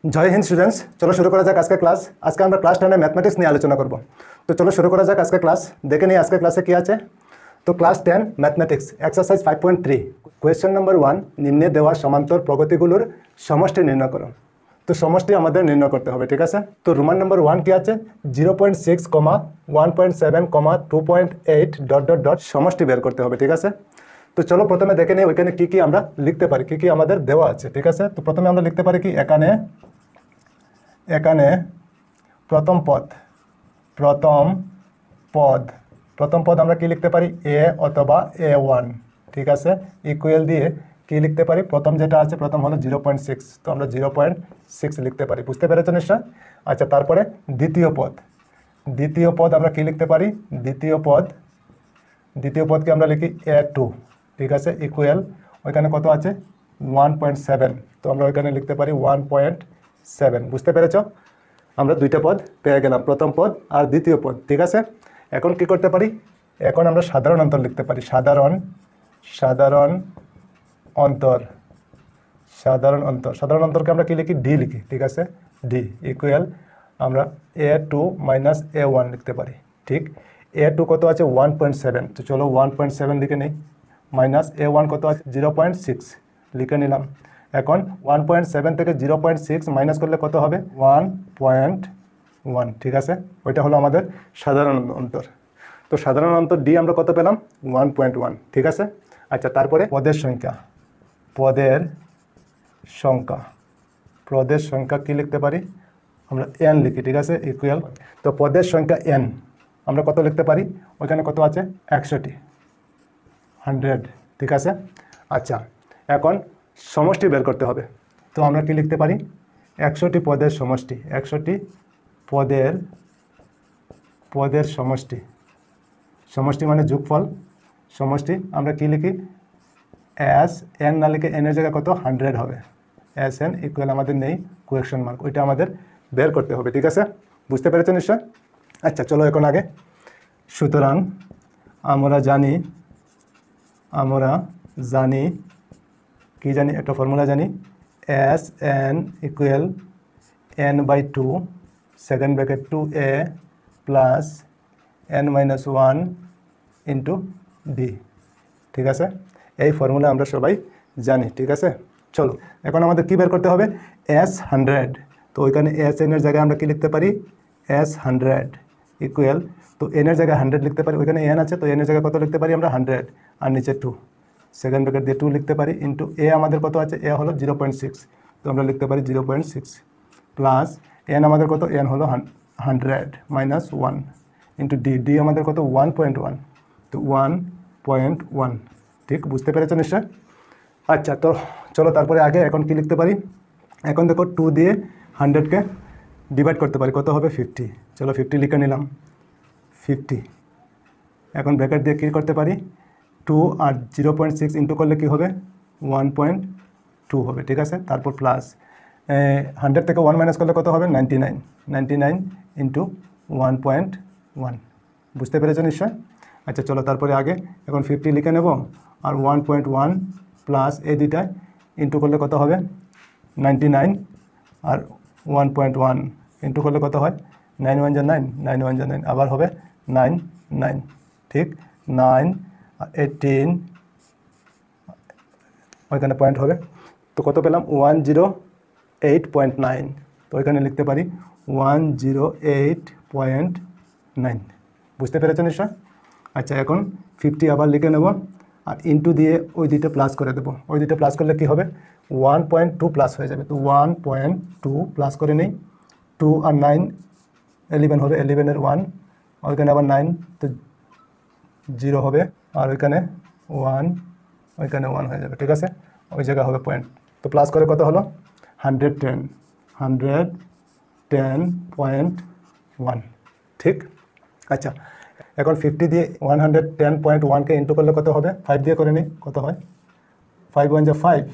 জয় Hind students, চলো শুরু করা যাক আজকে ক্লাস। আজকে আমরা ক্লাস 10 ম্যাথমেটিক্স নিয়ে আলোচনা করব। তো চলো শুরু করা যাক আজকে ক্লাস। দেখে নিই আজকে ক্লাসে কি আছে। তো class 10 mathematics exercise 5.3 question number 1, নিম্নে দেওয়া সমান্তর প্রগতিগুলোর সমষ্টি নির্ণয় করো। তো সমষ্টি আমাদের নির্ণয় করতে হবে, ঠিক আছে। তো রোমান নাম্বার 1 কি আছে, 0.6, 1.7, 2.8 ... সমষ্টি বের করতে হবে, ঠিক আছে। তো চলো প্রথমে দেখে নিই ওইখানে কি কি আমরা লিখতে পারি, কি কি আমাদের দেওয়া আছে, ঠিক আছে। তো প্রথমে আমরা লিখতে পারি কি, এখানে প্রথম পদ আমরা কি লিখতে পারি, a অথবা a1, ঠিক আছে। ইকুয়াল দিয়ে কি লিখতে পারি, প্রথম যেটা আছে প্রথম হলো 0.6, তো আমরা 0.6 লিখতে পারি। বুঝতে পেরেছো নিশ্চয়। আচ্ছা, তারপরে দ্বিতীয় পদ আমরা কি লিখতে পারি, দ্বিতীয় পদকে আমরা লিখি a2, ঠিক আছে। ইকুয়াল ওইখানে কত আছে 1.7, তো আমরা ওইখানে লিখতে পারি 1.7। বুঝতে পেরেছ, আমরা দুইটা পদ পেয়ে গেলাম, প্রথম পদ আর দ্বিতীয় পদ, ঠিক আছে। এখন কি করতে পারি, এখন আমরা সাধারণ অন্তর লিখতে পারি। সাধারণ অন্তরকে আমরা কি লিখি, ডি লিখি, ঠিক আছে। ডি ইকুয়াল আমরা a2 মাইনাস a1 লিখতে পারি, ঠিক। a2 কত আছে 1.7, তো চলো 1.7 লিখে নেই, মাইনাস a1 কত আছে 0.6 লিখে নিলাম। এখন 1.7 থেকে 0.6 মাইনাস করলে কত হবে 1.1, ঠিক আছে। ওইটা হলো আমাদের সাধারণ অন্তর। তো সাধারণ অন্তর ডি আমরা কত পেলাম 1.1, ঠিক আছে। আচ্ছা, তারপরে পদের সংখ্যা কি লিখতে পারি, আমরা n লিখি, ঠিক আছে। ইকুয়াল, তো পদের সংখ্যা n আমরা কত লিখতে পারি, ওইখানে কত আছে 100, ঠিক আছে। আচ্ছা, এখন সমষ্টি বের করতে হবে। তো আমরা কি লিখতে পারি, 100টি পদের সমষ্টি মানে যোগফল। সমষ্টি আমরা কি লিখি, এস এন না লিখে এন এর জায়গায় কত 100 হবে, এস এন ইকুয়াল আমাদের নেই কোয়েকশন মার্ক, ওইটা আমাদের বের করতে হবে, ঠিক আছে। বুঝতে পেরেছো নিশ্চয়। আচ্ছা চলো এখন আগে। সুতরাং আমরা জানি কি জানি, একটা ফর্মুলা জানি, S N equal n/2 second bracket 2a plus n-1 into D, ঠিক আছে। এই ফর্মুলা আমরা সবাই জানি, ঠিক আছে। চলো এখন আমাদের কি বের করতে হবে, s100, তো ওইখানে এস এন এর জায়গায় আমরা কি লিখতে পারি, s100 ইকুয়াল, তো এন এর জায়গায় 100 লিখতে পারি, ওইখানে এন আছে, তো এন এর জায়গায় কত লিখতে পারি আমরা 100, আর নিচে 2 সেকেন্ড ব্র্যাকেট দিয়ে 2 লিখতে পারি, ইন্টু এ আমাদের কত আছে, এ হলো 0.6, তো আমরা লিখতে পারি 0.6 প্লাস এন আমাদের কত, এন হলো 100 মাইনাস 1 ইন্টু ডি আমাদের কত 1.1, তো 1.1, ঠিক। বুঝতে পেরেছো নিশ্চয়। আচ্ছা, তো চলো তারপরে আগে এখন কি লিখতে পারি, এখন দেখো 2 দিয়ে 100কে ডিভাইড করতে পারি, কত হবে 50, চলো 50 লিখে নিলাম 50। এখন ব্র্যাকেট দিয়ে কী করতে পারি, 2 আর 0.6 ইন্টু করলে কি হবে 1.2 হবে, ঠিক আছে। তারপর প্লাস 100 থেকে 1 মাইনাস করলে কত হবে 99 ইন্টু 1.1। বুঝতে পেরেছো নিশ্চয়। আচ্ছা চলো তারপরে আগে এখন 50 লিখে নেব, আর 1.1 প্লাস এই দুইটায় ইন্টু করলে কত হবে 99, আর 1.1 ইন্টু করলে কত হয় 9 1 যা 9, আবার হবে 9, ঠিক। 9 18 ওইখানে পয়েন্ট হবে, তো কত পেলাম 108.9, তো ওইখানে লিখতে পারি 108.9। বুঝতে পেরেছো নিশ্চয়। আচ্ছা এখন 50 আবার লিখে নেব, আর ইন্টু দিয়ে ওই দুইটা প্লাস করে দেবো, ওই দুইটা প্লাস করলে কি হবে 1.2 প্লাস হয়ে যাবে, তো 1.2 প্লাস করে নেই, 2 আর 9 11 হবে, 11-এর 1, ওইখানে আবার 9, তো 0 হবে, আর ওইখানে 1 হয়ে যাবে, ঠিক আছে। ওই জায়গা হবে পয়েন্ট, তো প্লাস করে কত হলো 110.1, ঠিক। আচ্ছা এখন 50 দিয়ে 110.1কে ইন্টু করলে কত হবে, 5 দিয়ে করে নিই, কত হয় 5 1 যা 5,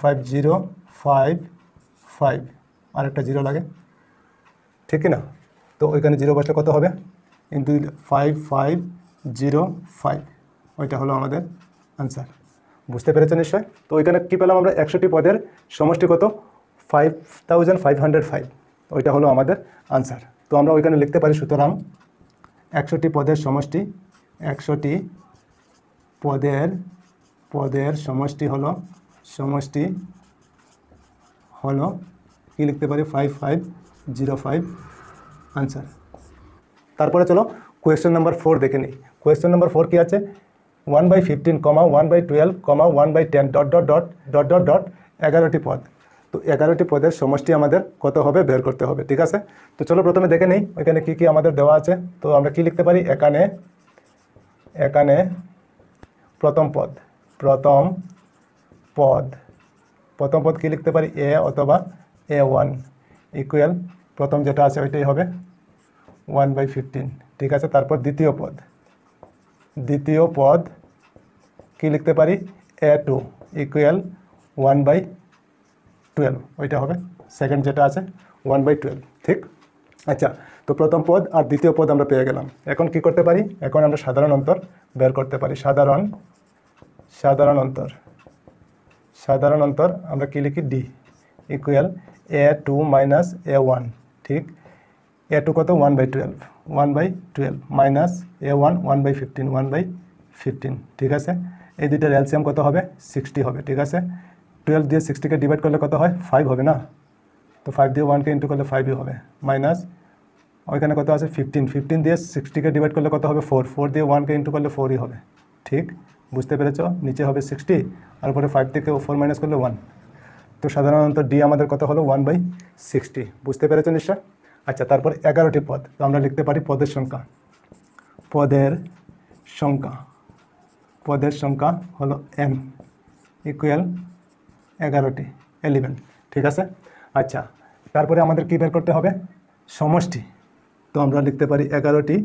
5 0 5 5, আর একটা 0 লাগে, ঠিক কি না। তো ওইখানে 0 বসলে কত হবে, ইন্টু 5505, ওইটা হলো আমাদের আনসার। বুঝতে পেরেছেন নিশ্চয়। তো ওইখানে কী পেলাম আমরা, 100টি পদের সমষ্টি কত 5505 ওইটা হলো আমাদের আনসার। তো আমরা ওইখানে লিখতে পারি সুতরাং 100টি পদের সমষ্টি, 100টি পদের সমষ্টি হলো কি লিখতে পারি 5505 আনসার। তারপরে চলো কোয়েশ্চেন নাম্বার 4 দেখে নিই। কোয়েশ্চেন নাম্বার 4 কি আছে, 1/15, 1/12, 1/10 ... 11টি পদ। তো 11টি পদের সমষ্টি আমাদের কত হবে বের করতে হবে, ঠিক আছে। তো চলো প্রথমে দেখে নিই ওইখানে কি কি আমাদের দেওয়া আছে। তো আমরা কি লিখতে পারি, এখানে প্রথম পদ কি লিখতে পারি, a অথবা a1 ইকুয়াল প্রথম যেটা আছে ওইটাই হবে 1/15, ঠিক আছে। তারপর দ্বিতীয় পদ কি লিখতে পারি, a2 ইকুয়াল 1/12, ওইটা হবে সেকেন্ড যেটা আছে 1/12, ঠিক। আচ্ছা, তো প্রথম পদ আর দ্বিতীয় পদ আমরা পেয়ে গেলাম। এখন কি করতে পারি, এখন আমরা সাধারণ অন্তর বের করতে পারি। সাধারণ অন্তর আমরা কি লিখি, d equal a2 minus a1, ঠিক। a2 কত 1/12 মাইনাস a1 1/15, ঠিক আছে। এই দুইটার এলসিএম কত হবে, 60 হবে, ঠিক আছে। 12 দিয়ে 60কে ডিভাইড করলে কত হয়, 5 হবে না। তো 5 দিয়ে 1কে ইন্টু করলে 5ই হবে, মাইনাস ওইখানে কত আছে 15 দিয়ে 60কে ডিভাইড করলে কত হবে 4 দিয়ে 1কে ইন্টু করলে 4ই হবে, ঠিক। বুঝতে পেরেছ, নিচে হবে 60 আর উপরে 5 থেকে 4 মাইনাস করলে 1। তো সাধারণত ডি আমাদের কত হলো 1/60, বুঝতে পেরেছ নিশ্চয়। আচ্ছা, তারপর 11টি পদ। তো আমরা লিখতে পারি পদের সংখ্যা হলো n ইকুয়াল 11, ঠিক আছে। আচ্ছা, তারপরে আমাদের কি বের করতে হবে, সমষ্টি। তো আমরা লিখতে পারি 11টি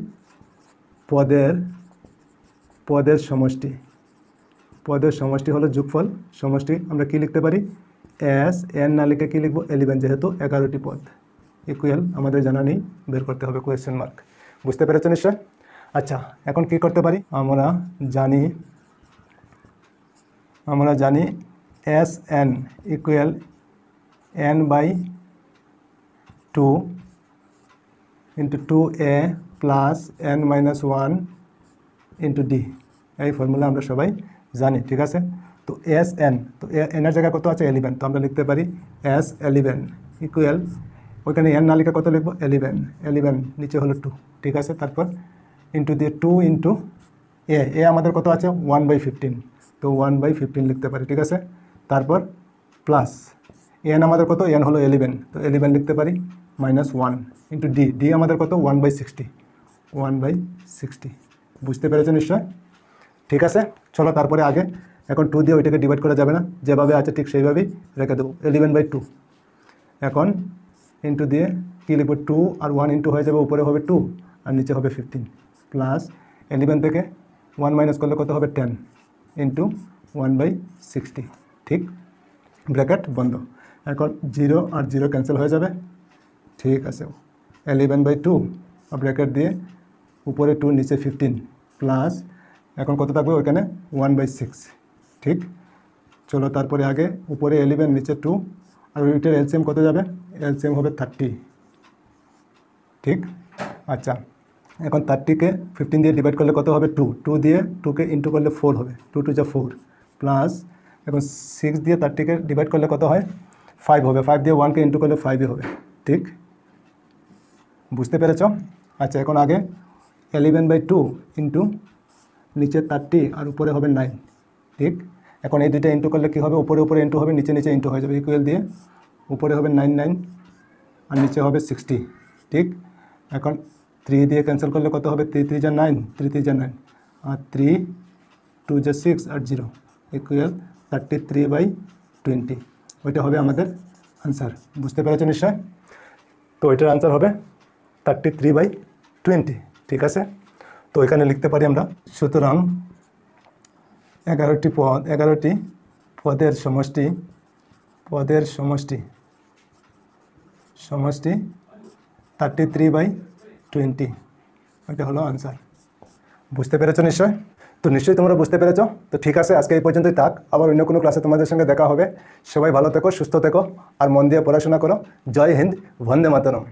পদের সমষ্টি হলো যোগফল। সমষ্টি আমরা কি লিখতে পারি, এস এন না লিখে কি লিখবো 11, যেহেতু 11টি পদ ইকুয়াল আমাদের জানা নেই, বের করতে হবে কোয়েশ্চেন মার্ক। বুঝতে পেরেছেন নিশ্চয়। আচ্ছা, এখন কি করতে পারি, আমরা জানি S N equal n/2 into 2a plus n-1 into d। এই ফর্মুলা আমরা সবাই জানি, ঠিক আছে। তো এস এন, তো এনের জায়গায় কত আছে 11, তো আমরা লিখতে পারি S11 ইকুয়াল, ওইখানে n না লিখে কত লিখবো 11 নিচে হলো 2, ঠিক আছে। তারপর ইন্টু দিয়ে 2 ইন্টু এ আমাদের কত আছে 1/15, তো 1/15 লিখতে পারি, ঠিক আছে। তারপর প্লাস এন আমাদের কত, এন হলো 11, তো 11 লিখতে পারি, -1 ইন্টু ডি আমাদের কত 1/60। বুঝতে পেরেছেন নিশ্চয়, ঠিক আছে। চলো তারপরে আগে এখন 2 দিয়ে ওইটাকে ডিভাইড করা যাবে না, যেভাবে আছে ঠিক সেইভাবেই রেখে দেবো, 11/2। এখন ইন্টু দিয়ে কী লিখবো, 2 আর 1 ইন্টু হয়ে যাবে, উপরে হবে 2 আর নিচে হবে 15, প্লাস 11 থেকে 1 মাইনাস করলে কত হবে 10 ইন্টু 1/60, ঠিক। ব্র্যাকেট বন্ধ। এখন 0 আর 0 ক্যান্সেল হয়ে যাবে, ঠিক আছে। 11/2 ব্র্যাকেট দিয়ে উপরে 2 নিচে 15 প্লাস এখন কত থাকবে ওইখানে 1/6, ঠিক। চলো তারপরে আগে উপরে 11 নিচে 2 আর ওইটার এলসিএম কত যাবে, এলসিএম হবে 30, ঠিক। আচ্ছা, এখন 30কে 15 দিয়ে ডিভাইড করলে কত হবে 2 দিয়ে 2কে ইন্টু করলে 4 হবে, 2 2 যা 4 প্লাস এখন 6 দিয়ে 30কে ডিভাইড করলে কত হয় 5 হবে, 5 দিয়ে 1কে ইন্টু করলে 5ই হবে, ঠিক। বুঝতে পেরেছ। আচ্ছা, এখন আগে 11/2 ইন্টু নিচে 30 আর উপরে হবে 9, ঠিক। এখন এই দুইটা ইন্টু করলে কী হবে, উপরে ইন্টু হবে, নিচে ইন্টু হয়ে যাবে, ইকুয়াল দিয়ে উপরে হবে 9 আর নিচে হবে 60, ঠিক। এখন 3 দিয়ে ক্যান্সেল করলে কত হবে, 3 3 যা 9, 3 3 যা 9 আর 3 2 যা 6 আর 0 ইকুয়াল 33/20, ওইটা হবে আমাদের আনসার। বুঝতে পেরেছেন নিশ্চয়। তো ওইটার আনসার হবে 33/20, ঠিক আছে। তো এখানে লিখতে পারি আমরা, সুতরাং 11টি পদের সমষ্টি 33/20, ওইটা হলো আনসার। বুঝতে পেরেছ নিশ্চয়। তো নিশ্চয়ই তোমরা বুঝতে পেরেছো। তো ঠিক আছে, আজকে এই পর্যন্তই থাক, আবার অন্য কোনো ক্লাসে তোমাদের সঙ্গে দেখা হবে। সবাই ভালো থেকো, সুস্থ থেকো, আর মন দিয়ে পড়াশোনা করো। জয় হিন্দ, বন্দে মাতরম।